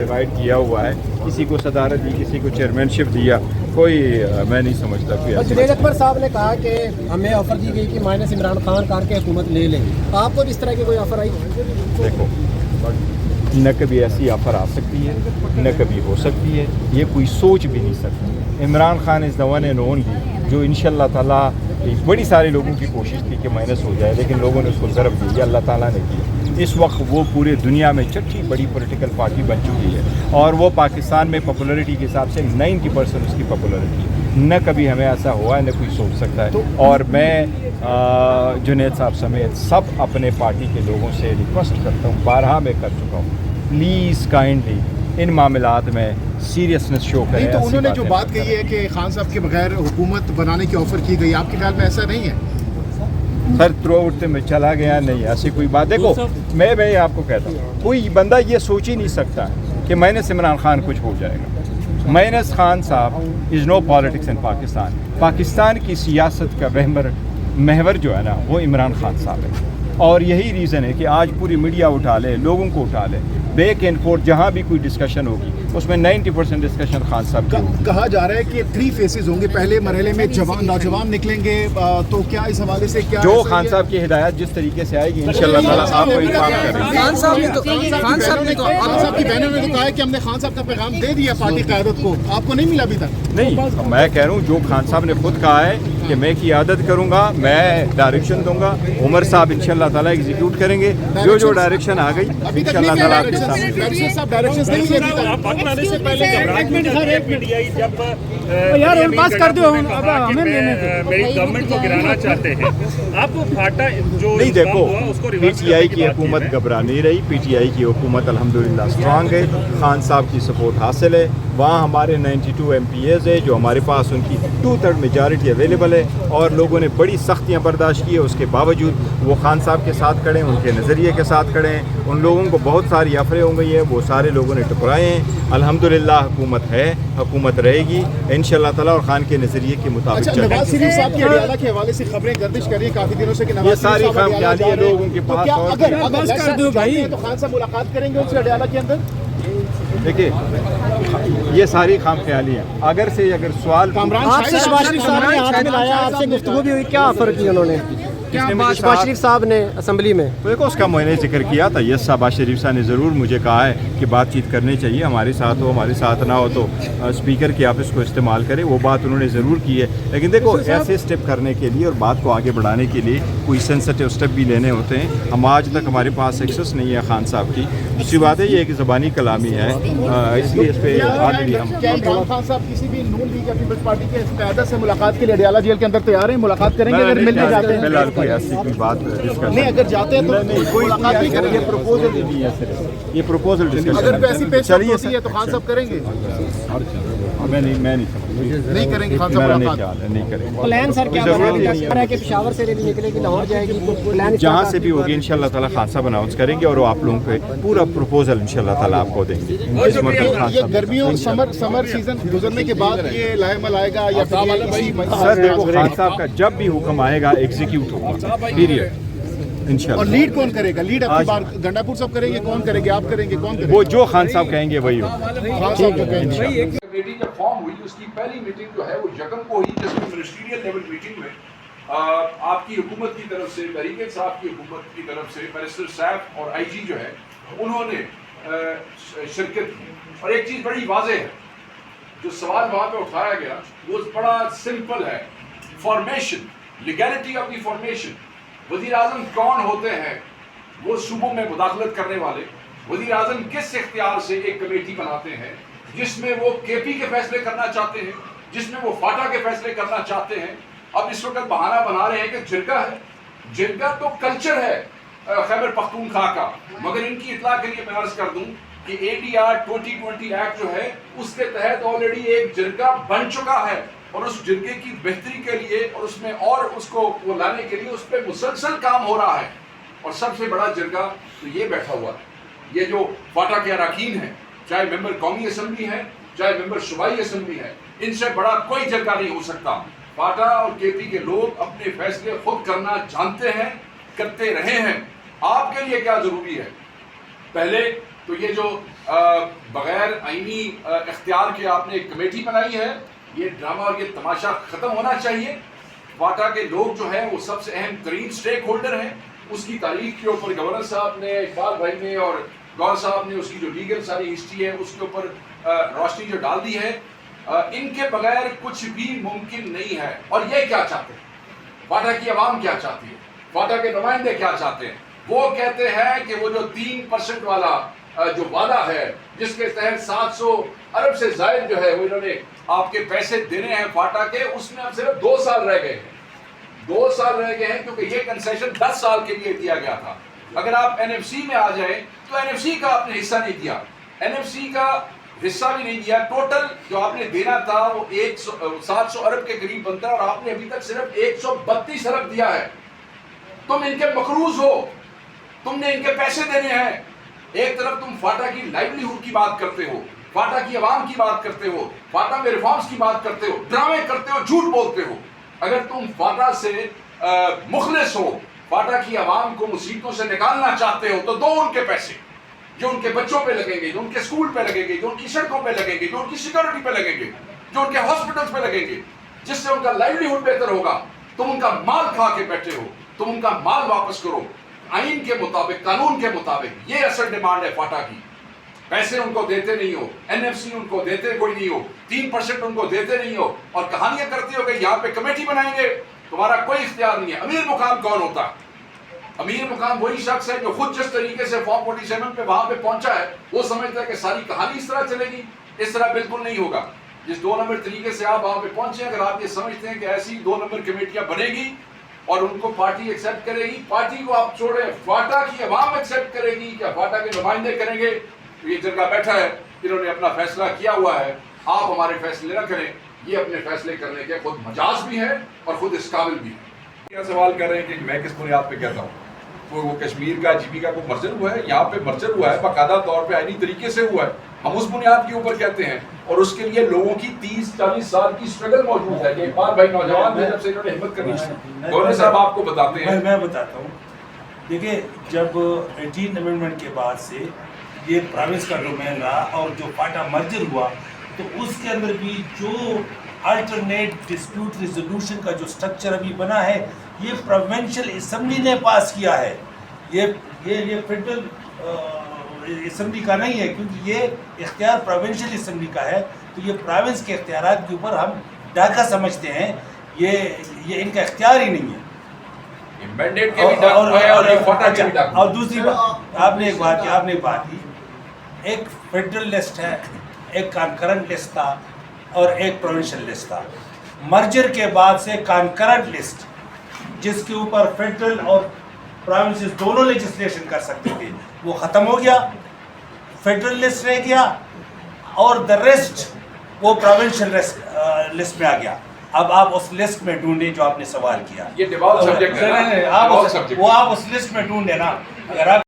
Divide किया हुआ है, किसी को सदारत दी, किसी को चेयरमैनशिप दिया, कोई मैं नहीं समझता कोई। जुनैद अकबर साहब ने कहा कि हमें ऑफर दी गई कि माइनस इमरान खान करके हुकूमत ले लें, आपको इस तरह की कोई ऑफर आई? देखो, न कभी ऐसी ऑफर आ सकती है, न कभी हो सकती है, ये कोई सोच भी नहीं सकती। Imran Khan is the one and only जो इंशाअल्लाह ताला, बड़ी सारे लोगों की कोशिश थी कि माइनस हो जाए, लेकिन लोगों ने उसको ज़रब दी, ये अल्लाह ताला ने की। इस वक्त वो पूरे दुनिया में छठी बड़ी पॉलिटिकल पार्टी बन चुकी है और वो पाकिस्तान में पॉपुलैरिटी के हिसाब से 90% उसकी पॉपुलैरिटी है। न कभी हमें ऐसा हुआ है, न कोई सोच सकता है। और मैं जुनैद साहब समेत सब अपने पार्टी के लोगों से रिक्वेस्ट करता हूँ, बारहा में कर चुका हूँ, प्लीज़ काइंडली इन मामलात में सीरियसनेस शो करें। नहीं तो उन्होंने जो बात कही है कि खान साहब के बगैर हुकूमत बनाने की ऑफ़र की गई, आपके ख्याल में ऐसा नहीं है? सर थ्रू आउट में चला गया, नहीं ऐसी कोई बात। देखो मैं आपको कहता हूँ, कोई बंदा ये सोच ही नहीं सकता कि माइनस इमरान खान कुछ हो जाएगा। Minus Khan sahab is no politics in Pakistan. Pakistan की सियासत का महवर जो है ना, वो इमरान खान साहब है। और यही रीज़न है कि आज पूरी मीडिया उठा ले, लोगों को उठा ले, बैक एंड फोर्थ जहाँ भी कोई डिस्कशन होगी उसमें 90% डिस्कशन खान साहब की। कहा जा रहा है कि 3 फेसेस होंगे, पहले मरहले में नौजवान निकलेंगे, तो क्या इस हवाले से क्या जो खान साहब की हिदायत जिस तरीके से आएगी इंशाअल्लाह ताला आपको इन्फॉर्म करेंगे। खान साहब की बहनों ने तो कहा है कि हमने खान साहब का पैगाम दे दिया पार्टी क़यादत को, आपको नहीं मिला अभी तक? नहीं, मैं कह रहा हूँ जो खान साहब ने खुद कहा है कि मैं क़यादत करूँगा, मैं डायरेक्शन दूंगा, उमर साहब इंशाअल्लाह ताला एग्जीक्यूट करेंगे। जो डायरेक्शन आ गई इंशाअल्लाह ताला आपके सामने। यार पास कर दो, हमें मेरी गवर्नमेंट को गिराना चाहते हैं, आपको फाटा जो नहीं। देखो, हुआ उसको पीटीआई की हुकूमत घबरा नहीं रही, पीटीआई की हुकूमत अल्हम्दुलिल्लाह स्ट्रांग है, खान साहब की सपोर्ट हासिल है। वहाँ हमारे 92 MPs है जो हमारे पास उनकी 2/3 मेजॉरिटी अवेलेबल है और लोगों ने बड़ी सख्तियाँ बर्दाश्त की है, उसके बावजूद वो खान साहब के साथ खड़े हैं, उनके नज़रिए के साथ खड़े हैं। उन लोगों को बहुत सारी अफरे हो गई है, वो सारे लोगों ने टकराए हैं। अल्हम्दुलिल्लाह हुकूमत है, हुकूमत रहेगी इंशाअल्लाह ताला और खान के नज़रिए के मुताबिक। अच्छा, नवाज शरीफ साहब के अडियाला के हवाले से खबरें गर्दिश कर रही हैं काफ़ी दिनों से कि ये सारी खामख्याली है लोगों के पास। अगर तो खान साहब मुलाकात करेंगे उनसे अडियाला के अंदर? देखिए, ये सारी खामख्याली है। अगर सवाल आपसे शहबाज शरीफ साहब ने हाथ मिलाया, आपसे गुफ्तगू भी हुई, क्या ऑफर की उन्होंने? शहबाज शरीफ साहब ने असेंबली में देखो उसका मैंने जिक्र किया था। यस, शहबाज शरीफ साहब ने ज़रूर मुझे कहा है कि बातचीत करनी चाहिए, हमारे साथ हो, हमारे साथ ना हो तो स्पीकर की ऑफिस को इस्तेमाल करें, वो बात उन्होंने ज़रूर की है। लेकिन देखो, ऐसे स्टेप करने के लिए और बात को आगे बढ़ाने के लिए कोई सेंसिटिव स्टेप भी लेने होते हैं। हम आज तक हमारे पास एक्सेस नहीं है खान साहब की। दूसरी बात है ये एक ज़बानी कलामी है, इसलिए इस पर आज भी हम इमरान खान साहब किसी भी नून लीग या पीपल्स पार्टी के क़यादत से मुलाकात के लिए अडियाला जेल के अंदर तैयार हैं? मुलाकात करेंगे अगर मिलने जाते हैं? फिलहाल कोई ऐसी कोई बात नहीं, अगर जाते हैं तो नहीं, कोई मुलाकात नहीं करेंगे। ये प्रपोजल ही नहीं है सिर्फ, ये प्रपोजल डिस्कशन। अगर ऐसी पेश होती है तो खान साहब करेंगे? मैं नहीं समझ, नहीं करेंगे खान साहब मेरा नहीं मुलाकात? ख्याल है, नहीं करेंगे। प्लान सर क्या है कि पेशावर से रैली निकलेगी, लाहौर जाएगी, प्लान जहाँ से भी होगी इंशाअल्लाह ताला खान साहब अनाउंस करेंगे और वो आप लोगों को पूरा प्रपोजल इंशाअल्लाह ताला आपको देंगे। इस मरतबा खान ये साहब गर्मियों समर सीजन गुजरने के बाद ये लाएमल आएगा या सर देखो, खान साहब का जब भी हुक्म आएगा एग्जीक्यूट होगा, पीरियड इंशाअल्लाह। और लीड कौन करेगा? लीड अपनी बार गंडापुर साहब करेंगे, कौन करेंगे? आप करेंगे, कौन करेगा? वो जो खान साहब कहेंगे वही होगा। खान साहब को कहेंगे। कमेटी जब फॉर्म हुई उसकी पहली मीटिंग जो है वो यकम को हुई, जिसमें मिनिस्ट्रियल लेवल मीटिंग में आपकी हुकूमत की तरफ से, तरीके साहब की हुकूमत की तरफ से बैरिस्टर सैफ और IG जो है उन्होंने शिरकत की। और एक चीज़ बड़ी वाज़ेह है, जो सवाल वहाँ पे उठाया गया वो बड़ा सिंपल है, formation, legality of the formation. वज़ीर आज़म कौन होते हैं? वो सूबों में मुदाखलत करने वाले। वज़ीर आज़म किस इख्तियार से एक कमेटी बनाते हैं जिसमें वो KP के फैसले करना चाहते हैं, जिसमें वो फाटा के फैसले करना चाहते हैं। अब इस वक्त बहाना बना रहे हैं कि जिरगा है। जिरगा तो कल्चर है खैबर पख्तूनख्वा का, मगर इनकी इत्तला के लिए मैं अर्ज कर दूं कि ADR 2020 एक्ट जो है उसके तहत ऑलरेडी एक जिरगा बन चुका है और उस जिरगे की बेहतरी के लिए और उसमें और उसको वो लाने के लिए उस पर मुसलसल काम हो रहा है। और सबसे बड़ा जिरगा तो ये बैठा हुआ है, ये जो फाटा के अरकान हैं, चाहे मेंबर कौमी असम्बली है, चाहे मेंबर सूबाई असम्बली है, इनसे बड़ा कोई जिरगा नहीं हो सकता। फाटा और KP के लोग अपने फैसले खुद करना जानते हैं, करते रहे हैं। आपके लिए क्या जरूरी है? पहले تو یہ جو بغیر آئینی اختیار کے آپ نے ایک کمیٹی بنائی ہے، یہ ڈرامہ اور یہ تماشا ختم ہونا چاہیے. فاٹا کے لوگ جو ہیں وہ سب سے اہم ترین سٹیک ہولڈر ہیں. اس کی تاریخ کے اوپر گورنر صاحب نے، اقبال بھائی نے اور گور صاحب نے اس کی جو لیگل ساری ہسٹری ہے اس کے اوپر روشنی جو ڈال دی ہے. ان کے بغیر کچھ بھی ممکن نہیں ہے. اور یہ کیا چاہتے ہیں؟ فاٹا کی عوام کیا چاہتی ہے؟ فاٹا کے نمائندے کیا چاہتے ہیں؟ وہ کہتے ہیں کہ وہ جو 3% والا جو وعدہ ہے، جس کے تحت 700 ارب سے زائد جو ہے وہ انہوں نے آپ کے پیسے دینے ہیں فاٹا کے، اس میں اب صرف 2 سال رہ گئے ہیں. 2 سال رہ گئے ہیں کیونکہ یہ کنسیشن 10 سال کے لیے دیا گیا تھا. اگر آپ NFC میں آ جائیں تو NFC کا آپ نے حصہ نہیں دیا. NFC کا حصہ بھی نہیں دیا. ٹوٹل جو آپ نے دینا تھا وہ 700 ارب کے قریب بنتا ہے اور آپ نے ابھی تک صرف 132 ارب دیا ہے. تم ان کے مقروض ہو، تم نے ان کے پیسے دینے ہیں. ایک طرف تم فاٹا کی لائیولیہوڈ کی بات کرتے ہو، فاٹا کی عوام کی بات کرتے ہو، فاٹا میں ریفارمز کی بات کرتے ہو، ڈرامے کرتے ہو، جھوٹ بولتے ہو. اگر تم فاٹا سے مخلص ہو، فاٹا کی عوام کو مصیبتوں سے نکالنا چاہتے ہو تو دو ان کے پیسے جو ان کے بچوں پہ لگیں گے، جو ان کے اسکول پہ لگیں گے، جو ان کی سڑکوں پہ لگیں گے، جو ان کی سیکورٹی پہ لگیں گے، جو ان کے ہاسپٹلز پہ لگیں گے، جس سے ان کا لائیولیہوڈ بہتر ہوگا. تم ان کا مال کھا کے بیٹھے ہو. تم ان کا مال واپس کرو آئین کے مطابق، قانون کے مطابق. یہ اصل ڈیمانڈ ہے فاٹا کی. پیسے ان کو دیتے نہیں ہو، NFC ان کو دیتے کوئی نہیں ہو، 3% ان کو دیتے نہیں ہو، اور کہانیاں کرتے ہو کہ یہاں پہ کمیٹی بنائیں گے. تمہارا کوئی اختیار نہیں ہے. امیر مقام کون ہوتا ہے؟ امیر مقام وہی شخص ہے جو خود جس طریقے سے فارم 47 پہ وہاں پہ پہنچا ہے وہ سمجھتا ہے کہ ساری کہانی اس طرح چلے گی. اس طرح بالکل نہیں ہوگا. جس 2 نمبر طریقے سے آپ وہاں پہ پہنچے، اگر آپ یہ سمجھتے ہیں کہ ایسی 2 نمبر کمیٹیاں بنے گی اور ان کو پارٹی ایکسیپٹ کرے گی، پارٹی کو آپ چھوڑیں، فاٹا کی عوام ایکسیپٹ کرے گی، کیا فاٹا کے نمائندے کریں گے؟ تو یہ جرگہ بیٹھا ہے، انہوں نے اپنا فیصلہ کیا ہوا ہے. آپ ہمارے فیصلے نہ کریں. یہ اپنے فیصلے کرنے کے خود مجاز بھی ہے اور خود اس قابل بھی ہے. کیا سوال کر رہے ہیں کہ میں کس بنیاد پہ کہتا ہوں؟ وہ کشمیر کا GP کا کوئی مرجر ہوا ہے؟ یہاں پہ مرجر ہوا ہے باقاعدہ طور پہ آئینی طریقے سے ہوا ہے. ہم اس بنیاد کے اوپر کہتے ہیں اور اس کے لیے لوگوں کی 30-40 سال کی اسٹرگل موجود ہے. یہ اقبال بھائی نوجوان تھے جب سے انہوں نے ہمت کرنی شروع. گورنر صاحب آپ کو بتاتے ہیں. میں بتاتا ہوں. دیکھیں، جب 18 امینڈمنٹ کے بعد سے یہ پروونس کا ڈومین رہا اور جو فاٹا مرجر ہوا تو اس کے اندر بھی جو الٹرنیٹ ڈسپیوٹ ریزولوشن کا جو سٹرکچر ابھی بنا ہے یہ پروونشل اسمبلی نے پاس کیا ہے. یہ فیڈرل اسمبلی کا نہیں ہے، کیونکہ یہ اختیار پروونشل اسمبلی کا ہے. تو یہ پروونس کے اختیارات کے اوپر ہم ڈاکہ سمجھتے ہیں. یہ ان کا اختیار ہی نہیں ہے. مینڈیٹ کے بھی ڈاکہ ہے اور یہ فاٹا کے بھی ڈاکہ. اور دوسری بات آپ نے ایک بات کی، ایک فیڈرل لسٹ ہے، ایک کانکرنٹ لسٹ تھا اور ایک پروونشل لسٹ تھا. مرجر کے بعد سے کانکرنٹ لسٹ جس کے اوپر فیڈرل اور پروونسز دونوں لیجسلیشن کر سکتے تھے وہ ختم ہو گیا. فیڈرل لسٹ رہ گیا اور دا ریسٹ وہ پروونشل لسٹ میں آ گیا. اب آپ اس لسٹ میں ڈھونڈیں جو آپ نے سوال کیا. یہ ڈیوالو سبجیکٹ ہے نا. آپ اس لسٹ میں ڈھونڈیں نا. اگر آپ